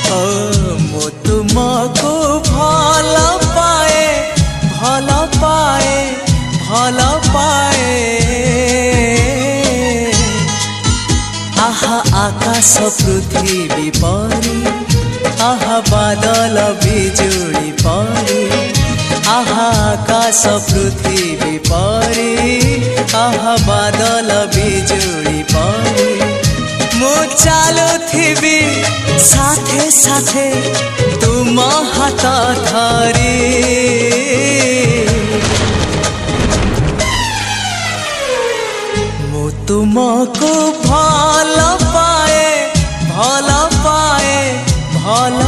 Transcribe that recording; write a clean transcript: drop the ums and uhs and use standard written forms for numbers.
ओ मु तुमको भल पाए भल पाए भल पाए। आहा आकाश पृथ्वी परी आहा बादल बिजुली परी आहा आकाश पृथ्वी परी आहा बादल बिजुली परी। मु चालुथिबी साथे साथे तुम हाथ धरी। मु तुमको भल पाए भल पाए भल